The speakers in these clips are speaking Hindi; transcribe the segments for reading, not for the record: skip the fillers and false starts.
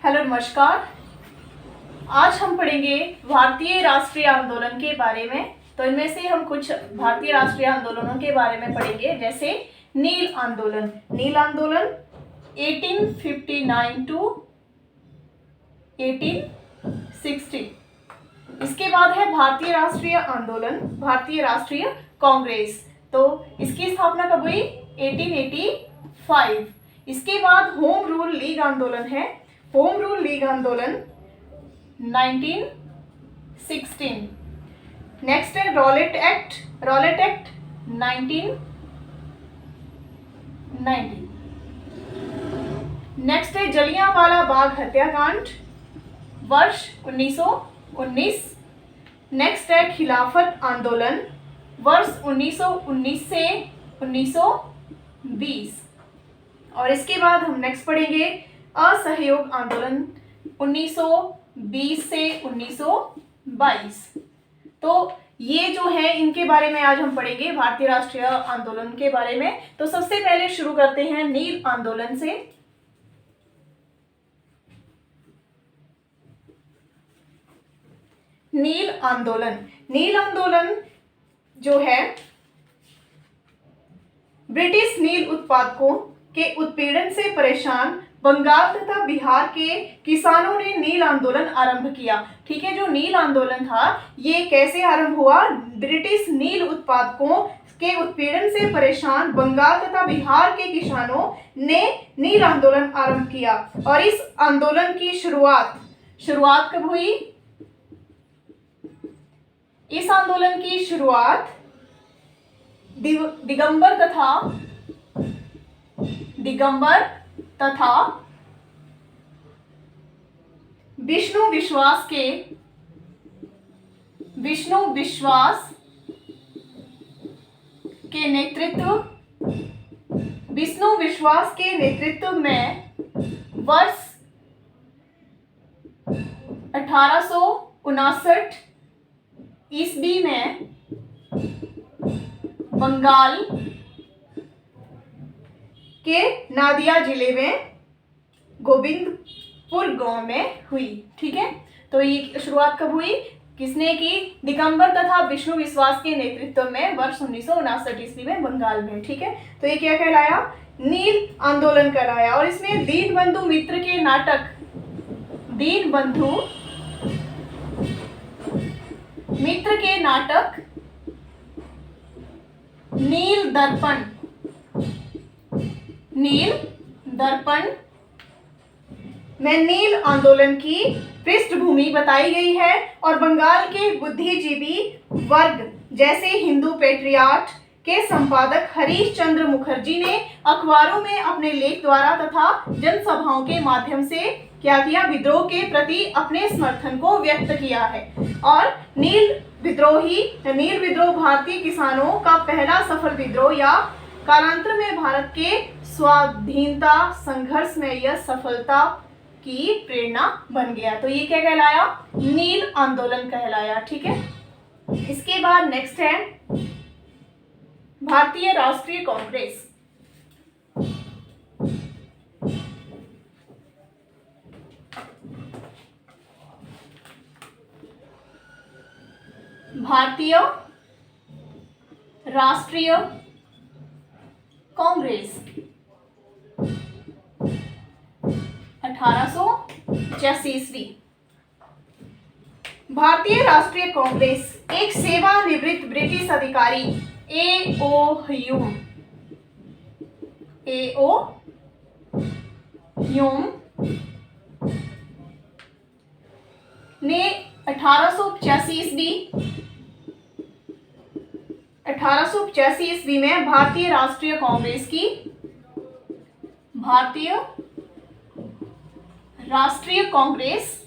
हेलो नमस्कार। आज हम पढ़ेंगे भारतीय राष्ट्रीय आंदोलन के बारे में। तो इनमें से हम कुछ भारतीय राष्ट्रीय आंदोलनों के बारे में पढ़ेंगे, जैसे नील आंदोलन। नील आंदोलन 1859 टू 1860। इसके बाद है भारतीय राष्ट्रीय आंदोलन, भारतीय राष्ट्रीय कांग्रेस। तो इसकी स्थापना कब हुई? 1885। इसके बाद होम रूल लीग आंदोलन है। होम रूल लीग आंदोलन 1916। नेक्स्ट है Rowlatt act. Rowlatt act 1990। Next है जलियांवाला बाग हत्याकांड, वर्ष 1919। नेक्स्ट है खिलाफत आंदोलन, वर्ष 1919 से 1920। और इसके बाद हम नेक्स्ट पढ़ेंगे असहयोग आंदोलन 1920 से 1922। तो ये जो है इनके बारे में आज हम पढ़ेंगे, भारतीय राष्ट्रीय आंदोलन के बारे में। तो सबसे पहले शुरू करते हैं नील आंदोलन से। नील आंदोलन, नील आंदोलन जो है ब्रिटिश नील उत्पादकों के उत्पीड़न से परेशान बंगाल तथा बिहार के किसानों ने नील आंदोलन आरंभ किया। ठीक है, जो नील आंदोलन था ये कैसे आरंभ हुआ? ब्रिटिश नील उत्पादकों के उत्पीड़न से परेशान बंगाल तथा बिहार के किसानों ने नील आंदोलन आरंभ किया। और इस आंदोलन की शुरुआत कब हुई? इस आंदोलन की शुरुआत दिगंबर तथा विष्णु विश्वास के नेतृत्व में वर्ष 1859 ईस्वी में बंगाल के नादिया जिले में गोविंदपुर गांव में हुई। ठीक है, तो ये शुरुआत कब हुई? किसने की? दिगंबर तथा विष्णु विश्वास के नेतृत्व में वर्ष 1959 ईस्वी में बंगाल में। ठीक है, तो ये क्या कहलाया? नील आंदोलन कहलाया। और इसमें दीनबंधु मित्र के नाटक नील दर्पण में नील आंदोलन की पृष्ठभूमि बताई गई है और बंगाल के बुद्धिजीवी वर्ग जैसे हिंदू पेट्रियाट के संपादक हरीश चंद्र मुखर्जी ने अखबारों में अपने लेख द्वारा तथा जनसभाओं के माध्यम से क्या किया? विद्रोह के प्रति अपने समर्थन को व्यक्त किया है। और नील विद्रोह भारतीय किसानों का पहला सफल विद्रोह या कालांतर में भारत के स्वाधीनता संघर्ष में यह सफलता की प्रेरणा बन गया। तो ये क्या कहलाया? नील आंदोलन कहलाया। ठीक है, इसके बाद नेक्स्ट है भारतीय राष्ट्रीय कांग्रेस। भारतीय राष्ट्रीय कांग्रेस 1885 ईस्वी। भारतीय राष्ट्रीय कांग्रेस एक सेवानिवृत्त ब्रिटिश अधिकारी A.O. ह्यूम ने 1885 ईस्वी में भारतीय राष्ट्रीय कांग्रेस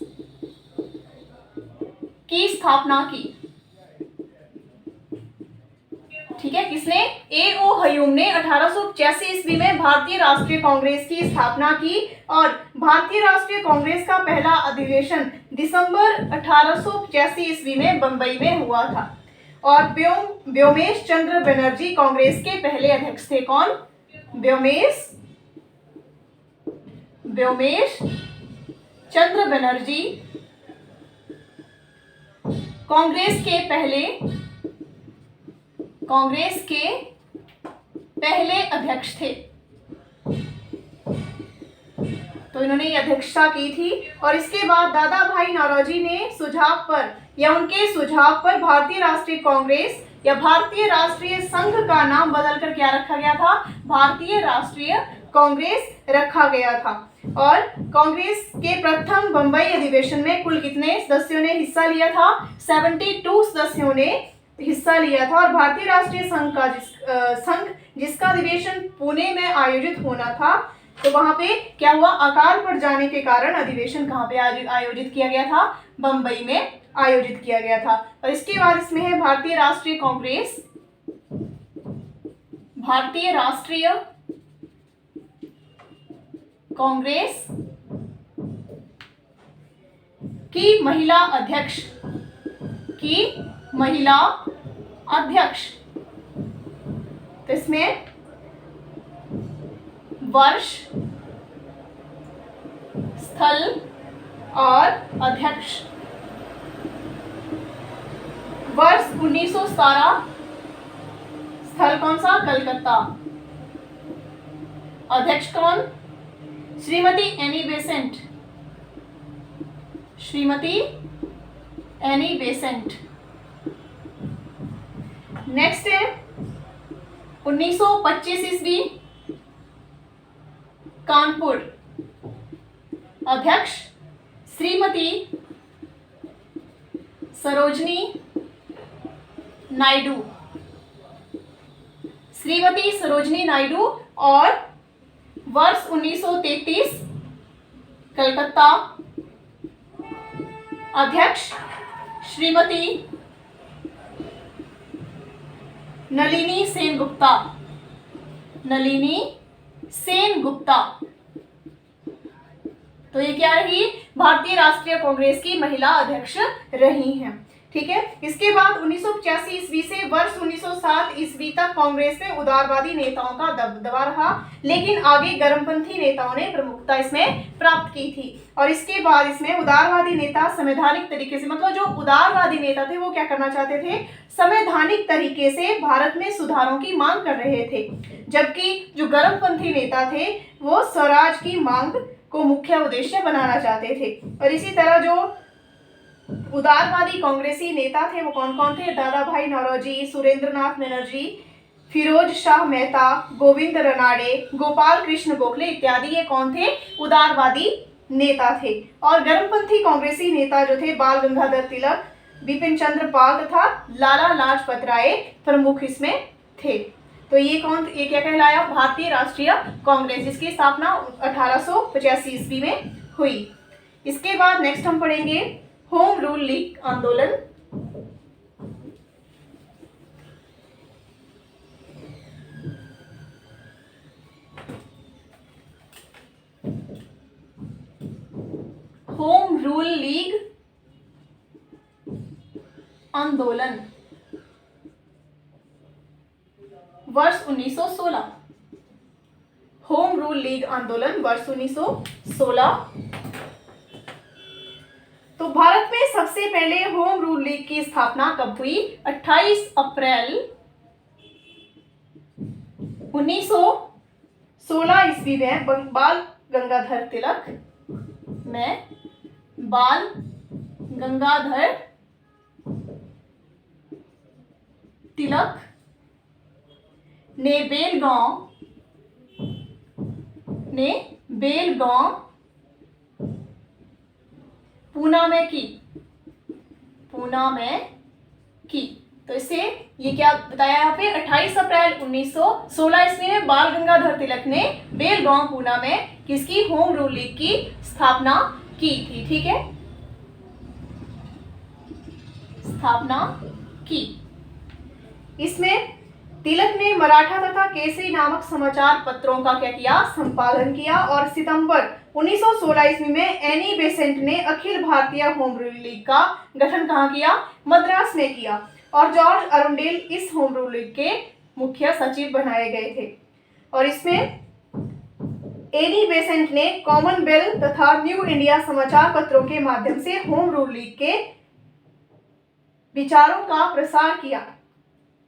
की स्थापना की। ठीक है, किसने? A.O. ह्यूम ने 1885 ईस्वी में भारतीय राष्ट्रीय कांग्रेस की स्थापना की। और भारतीय राष्ट्रीय कांग्रेस का पहला अधिवेशन दिसंबर 1885 ईस्वी में बंबई में हुआ था। और व्योमेश चंद्र बनर्जी कांग्रेस के पहले अध्यक्ष थे। कौन? व्योमेश चंद्र बनर्जी कांग्रेस के पहले अध्यक्ष थे। तो इन्होंने ये अध्यक्षता की थी। और इसके बाद दादा भाई नौरोजी ने उनके सुझाव पर भारतीय राष्ट्रीय कांग्रेस या भारतीय राष्ट्रीय संघ का नाम बदलकर क्या रखा गया था? भारतीय राष्ट्रीय कांग्रेस रखा गया था। और कांग्रेस के प्रथम बंबई अधिवेशन में कुल कितने सदस्यों ने हिस्सा लिया था? 72 सदस्यों ने हिस्सा लिया था। और भारतीय राष्ट्रीय संघ जिसका अधिवेशन पुणे में आयोजित होना था, तो वहां पे क्या हुआ? अकाल पड़ जाने के कारण अधिवेशन कहाँ पे आयोजित किया गया था? बंबई में आयोजित किया गया था। और इसके बाद इसमें है भारतीय राष्ट्रीय कांग्रेस की महिला अध्यक्ष। तो इसमें वर्ष, स्थल और अध्यक्ष। वर्ष 1917, स्थल कौन सा? कलकत्ता। अध्यक्ष कौन? Shrimati Annie Besant. नेक्स्ट है 1925 ईस्वी, कानपुर। अध्यक्ष श्रीमती सरोजनी नायडू। और वर्ष 1933, कलकत्ता। अध्यक्ष श्रीमती नलिनी सेन गुप्ता। तो ये क्या रही? भारतीय राष्ट्रीय कांग्रेस की महिला अध्यक्ष रही हैं। ठीक है। इसके बाद 1985 ईस्वी से वर्ष 1907 ईस्वी तक कांग्रेस में उदारवादी नेताओं का दबदबा रहा, लेकिन आगे गर्मपंथी नेताओं ने प्रमुखता इसमें प्राप्त की थी। और इसके बाद इसमें उदारवादी नेता संवैधानिक तरीके से, मतलब जो उदारवादी नेता थे वो क्या करना चाहते थे? संवैधानिक तरीके से भारत में सुधारों की मांग कर रहे थे, जबकि जो गर्मपंथी नेता थे वो स्वराज की मांग को मुख्य उद्देश्य बनाना चाहते थे। और इसी तरह जो उदारवादी कांग्रेसी नेता थे वो कौन कौन थे? दादा भाई नौरोजी, सुरेंद्रनाथ बनर्जी, फिरोज शाह मेहता, गोविंद रनाडे, गोपाल कृष्ण गोखले इत्यादि, ये कौन थे? उदारवादी नेता थे। और गर्मपंथी कांग्रेसी नेता जो थे बाल गंगाधर तिलक, बिपिन चंद्र पाल तथा लाला लाजपत राय प्रमुख इसमें थे। तो ये क्या कहलाया? भारतीय राष्ट्रीय कांग्रेस, जिसकी स्थापना 1885 ईस्वी में हुई। इसके बाद नेक्स्ट हम पढ़ेंगे होम रूल लीग आंदोलन। होम रूल लीग आंदोलन वर्ष 1916। होम रूल लीग आंदोलन वर्ष 1916। तो भारत में सबसे पहले होम रूल लीग की स्थापना कब हुई? 28 अप्रैल 1916 ईस्वी में बाल गंगाधर तिलक ने बेलगांव पूना में की। तो इससे ये क्या बताया यहाँ पे? 28 अप्रैल 1916 ईस्वी में बाल गंगाधर तिलक ने बेलगांव पूना में किसकी? होम रूल लीग की स्थापना की थी। ठीक है, स्थापना की। इसमें तिलक ने मराठा तथा केसरी नामक समाचार पत्रों का क्या किया? संपादन किया। और सितंबर 1916 ईस्वी में एनी बेसेंट ने Akhil Bharatiya home rule league का गठन कहाँ किया? मद्रास में किया। और जॉर्ज अरुंडेल इस होम रूल लीग के मुख्य सचिव बनाए गए थे। और इसमें एनी बेसेंट ने कॉमनवेल्थ तथा न्यू इंडिया समाचार पत्रों के माध्यम से होम रूल लीग के विचारों का प्रसार किया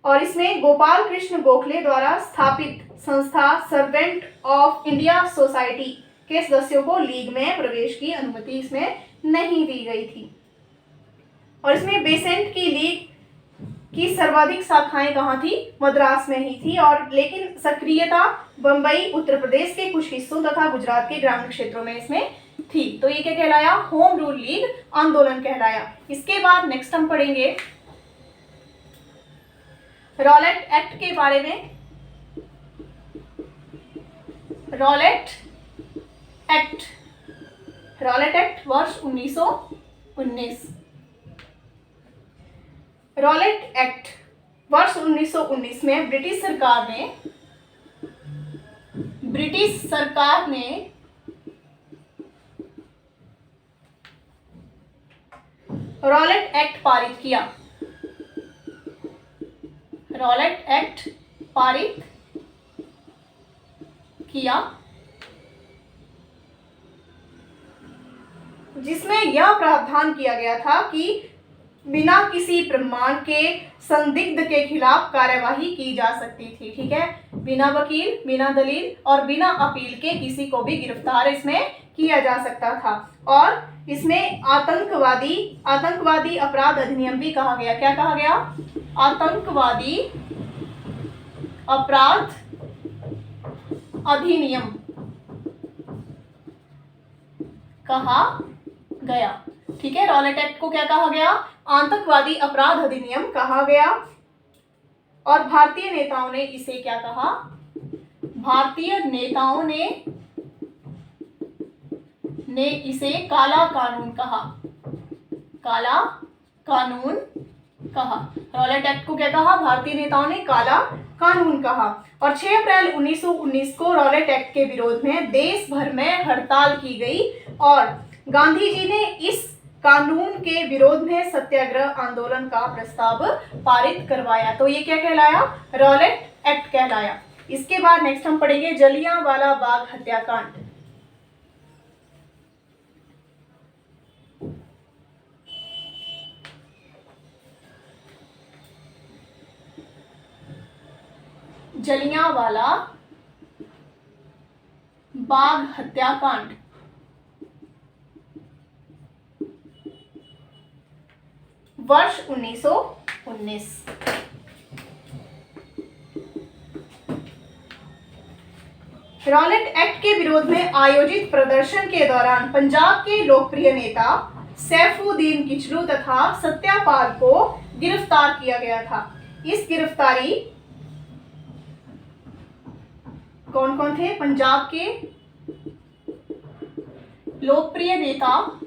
और इसमें गोपाल कृष्ण गोखले द्वारा स्थापित संस्था सर्वेंट ऑफ इंडिया सोसाइटी के सदस्यों को लीग में प्रवेश की अनुमति इसमें नहीं दी गई थी। और इसमें बेसेंट की लीग की सर्वाधिक शाखाएं कहाँ थी? मद्रास में ही थी, और लेकिन सक्रियता बंबई, उत्तर प्रदेश के कुछ हिस्सों तथा गुजरात के ग्रामीण क्षेत्रों में इसमें थी। तो ये क्या कहलाया? होम रूल लीग आंदोलन कहलाया। इसके बाद नेक्स्ट हम पढ़ेंगे रॉलेट एक्ट के बारे में। रॉलेट एक्ट वर्ष 1919। रॉलेट एक्ट वर्ष 1919 में ब्रिटिश सरकार ने रॉलेट एक्ट पारित किया। रॉलेट एक्ट पारित किया जिसमें यह प्रावधान किया गया था कि बिना किसी प्रमाण के संदिग्ध के खिलाफ कार्यवाही की जा सकती थी। ठीक है, बिना वकील, बिना दलील और बिना अपील के किसी को भी गिरफ्तार इसमें किया जा सकता था। और इसमें आतंकवादी अपराध अधिनियम भी कहा गया। क्या कहा गया? आतंकवादी अपराध अधिनियम कहा गया। ठीक है, रॉलेट एक्ट को क्या कहा गया? आतंकवादी अपराध अधिनियम कहा गया। और भारतीय नेताओं ने इसे क्या कहा? भारतीय नेताओं ने इसे काला कानून कहा। काला कानून कहा। रॉलेट एक्ट को क्या कहा? भारतीय नेताओं ने काला कानून कहा। और 6 अप्रैल 1919 को रॉलेट एक्ट के विरोध में देश भर में हड़ताल की गई और गांधी जी ने इस कानून के विरोध में सत्याग्रह आंदोलन का प्रस्ताव पारित करवाया। तो ये क्या कहलाया? रॉलेट एक्ट कहलाया। इसके बाद नेक्स्ट हम पढ़ेंगे जलियांवाला बाग हत्याकांड। जलियांवाला बाग हत्याकांड वर्ष 1919। रॉलेट एक्ट के विरोध में आयोजित प्रदर्शन के दौरान पंजाब के लोकप्रिय नेता सैफुद्दीन किचलू तथा सत्यापाल को गिरफ्तार किया गया था। इस गिरफ्तारी कौन कौन थे? पंजाब के लोकप्रिय नेता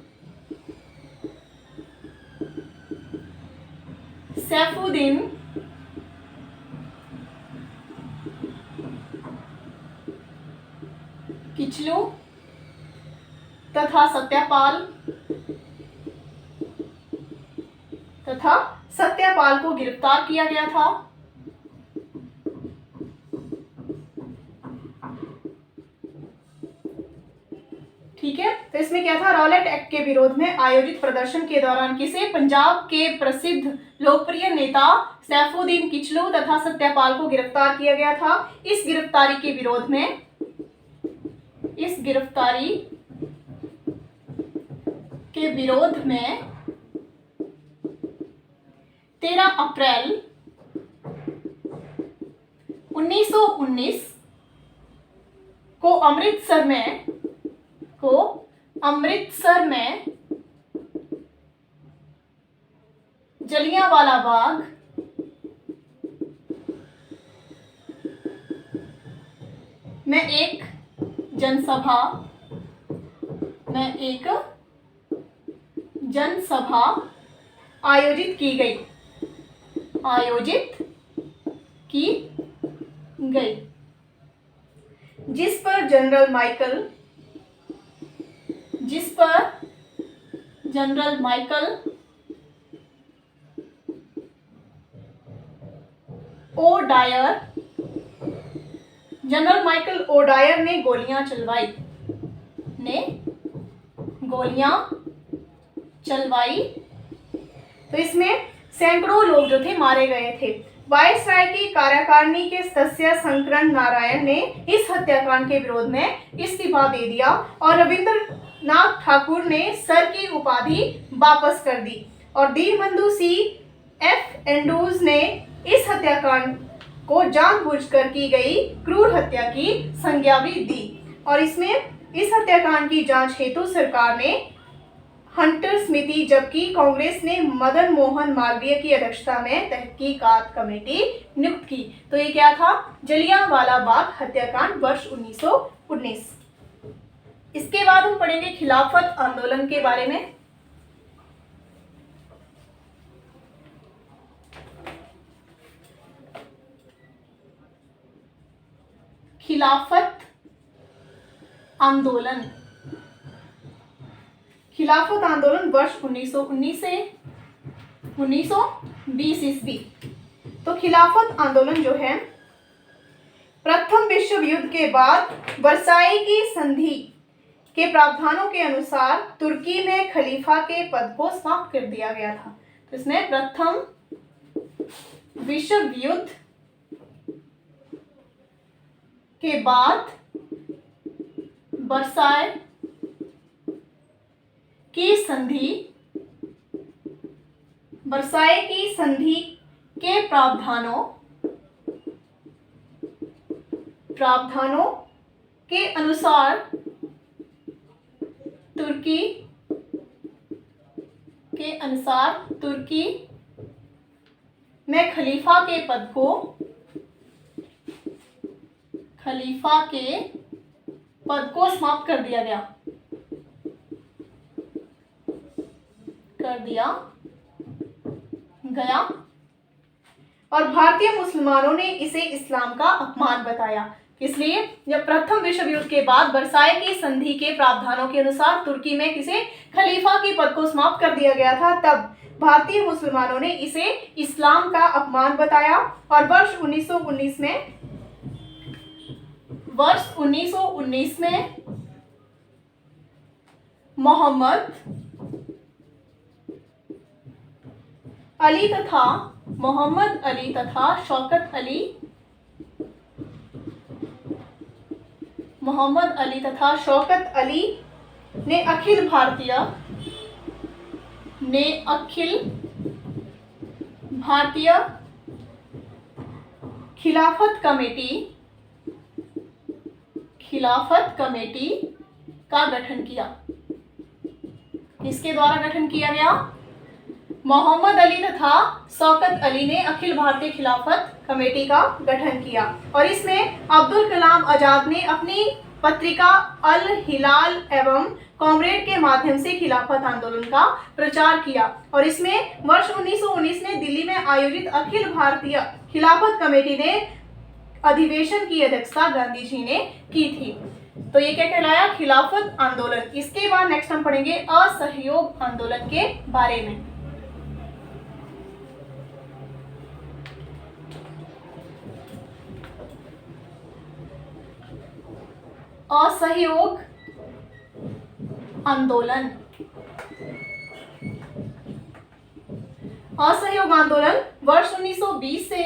सैफुद्दीन किचलू तथा सत्यापाल को गिरफ्तार किया गया था। ठीक है, तो इसमें क्या था? रॉलेट एक्ट के विरोध में आयोजित प्रदर्शन के दौरान किसे? पंजाब के प्रसिद्ध लोकप्रिय नेता सैफुद्दीन किचलू तथा सत्यापाल को गिरफ्तार किया गया था। इस गिरफ्तारी के विरोध में 13 अप्रैल 1919 को अमृतसर में जलियांवाला बाग में एक जनसभा आयोजित की गई जिस पर general Michael O'Dwyer general Michael O'Dwyer ने गोलियां चलवाई। तो इसमें सैकड़ों लोग जो थे मारे गए थे। वायसराय की कार्यकारिणी के सदस्य शंकरन नारायण ने इस हत्याकांड के विरोध में इस्तीफा दे दिया और रविंद्रनाथ ठाकुर ने सर की उपाधि वापस कर दी और दीनबंधु सी एफ एंड्रूज ने इस हत्याकांड को जानबूझकर की गई क्रूर हत्या की संज्ञा भी दी। और इसमें इस हत्याकांड की जांच हेतु सरकार ने हंटर समिति, जबकि कांग्रेस ने मदन मोहन मालवीय की अध्यक्षता में तहकीकात कमेटी नियुक्त की। तो ये क्या था? जलियांवाला बाग हत्याकांड वर्ष 1919। इसके बाद हम पढ़ेंगे खिलाफत आंदोलन के बारे में। खिलाफत आंदोलन वर्ष 1919 से 1920 ईस्वी। तो खिलाफत आंदोलन जो है, प्रथम विश्व युद्ध के बाद वर्साई की संधि के प्रावधानों के अनुसार तुर्की में खलीफा के पद को समाप्त कर दिया गया था। तो इसमें प्रथम विश्व युद्ध के बाद वर्साई की संधि के प्रावधानों के अनुसार तुर्की में खलीफा के पद को समाप्त कर दिया गया और भारतीय मुसलमानों ने इसे इस्लाम का अपमान बताया। इसलिए जब प्रथम विश्व युद्ध के बाद वर्साई की संधि के प्रावधानों के अनुसार तुर्की में किसे खलीफा के पद को समाप्त कर दिया गया था, तब भारतीय मुसलमानों ने इसे इस्लाम का अपमान बताया और वर्ष 1919 में मोहम्मद अली तथा शौकत अली ने अखिल भारतीय खिलाफत कमेटी का गठन किया। किसके द्वारा गठन किया गया? मोहम्मद अली तथा शौकत अली ने अखिल भारतीय खिलाफत कमेटी का गठन किया और इसमें अब्दुल कलाम आजाद ने अपनी पत्रिका अल हिलाल एवं कॉमरेड के माध्यम से खिलाफत आंदोलन का प्रचार किया और इसमें वर्ष 1919 में दिल्ली में आयोजित अखिल भारतीय खिलाफत कमेटी ने अधिवेशन की अध्यक्षता गांधी जी ने की थी। तो ये क्या कहलाया? खिलाफत आंदोलन। इसके बाद नेक्स्ट हम पढ़ेंगे असहयोग आंदोलन के बारे में। असहयोग आंदोलन वर्ष 1920 से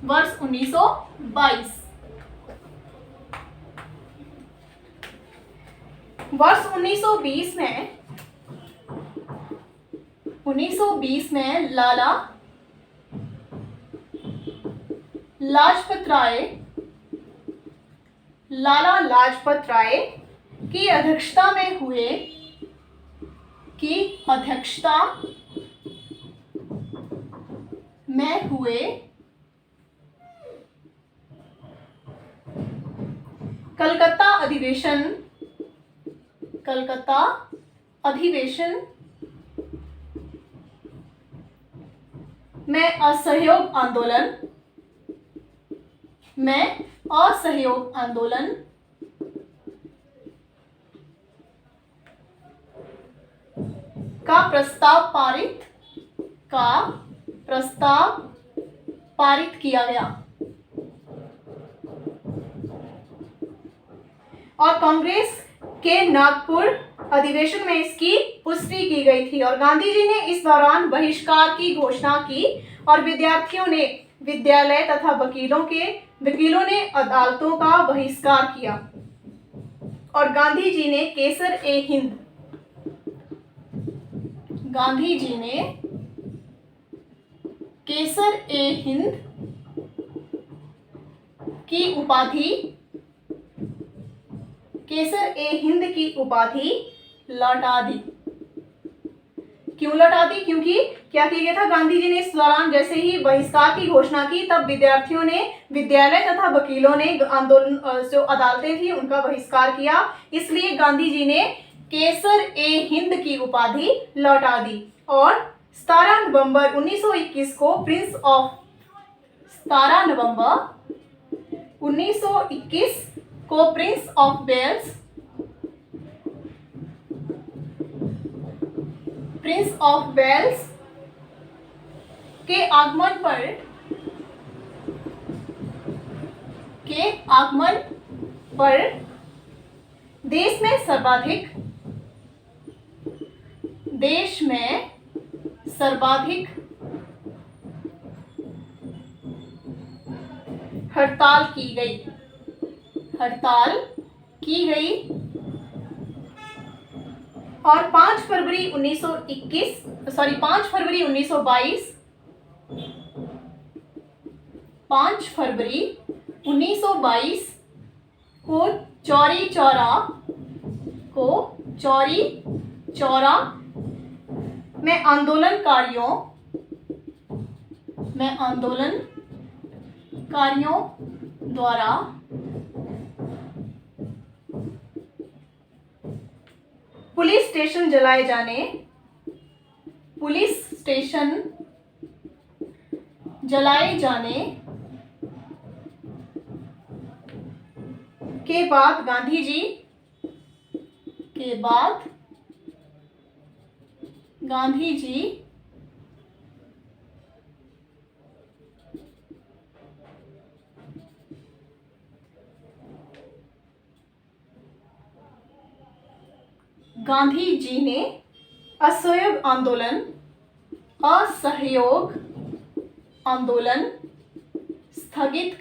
वर्ष 1922। वर्ष 1920 में लाला लाजपत राय की अध्यक्षता में हुए कलकत्ता अधिवेशन में असहयोग आंदोलन का प्रस्ताव पारित किया गया। और कांग्रेस के नागपुर अधिवेशन में इसकी पुष्टि की गई थी। और गांधी जी ने इस दौरान बहिष्कार की घोषणा की और विद्यार्थियों ने विद्यालय तथा वकीलों ने अदालतों का बहिष्कार किया। और गांधी जी ने केसर ए हिंद की उपाधि लौटा दी। क्यों लौटा दी? क्योंकि क्या किया गया था, गांधी जी ने इस दौरान जैसे ही बहिष्कार की घोषणा की तब विद्यार्थियों ने विद्यालय तथा वकीलों ने आंदोलन जो अदालतें थी उनका बहिष्कार किया, इसलिए गांधी जी ने केसर ए हिंद की उपाधि लौटा दी। और 17 नवंबर 1921 को प्रिंस ऑफ वेल्स के आगमन पर देश में सर्वाधिक हड़ताल की गई और 5 फरवरी 1922 को चौरी चौरा में आंदोलनकारियों द्वारा पुलिस स्टेशन जलाए जाने के बाद गांधी जी ने असहयोग आंदोलन स्थगित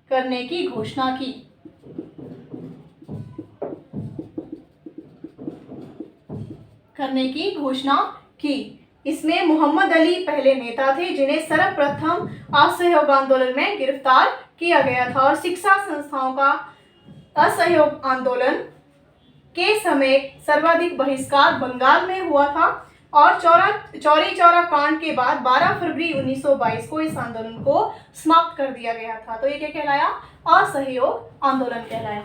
करने की घोषणा की। इसमें मोहम्मद अली पहले नेता थे जिन्हें सर्वप्रथम असहयोग आंदोलन में गिरफ्तार किया गया था। और शिक्षा संस्थाओं का असहयोग आंदोलन के समय सर्वाधिक बहिष्कार बंगाल में हुआ था। और चौरी चौरा कांड के बाद 12 फरवरी 1922 को इस आंदोलन को समाप्त कर दिया गया था। तो ये क्या कहलाया? असहयोग आंदोलन कहलाया।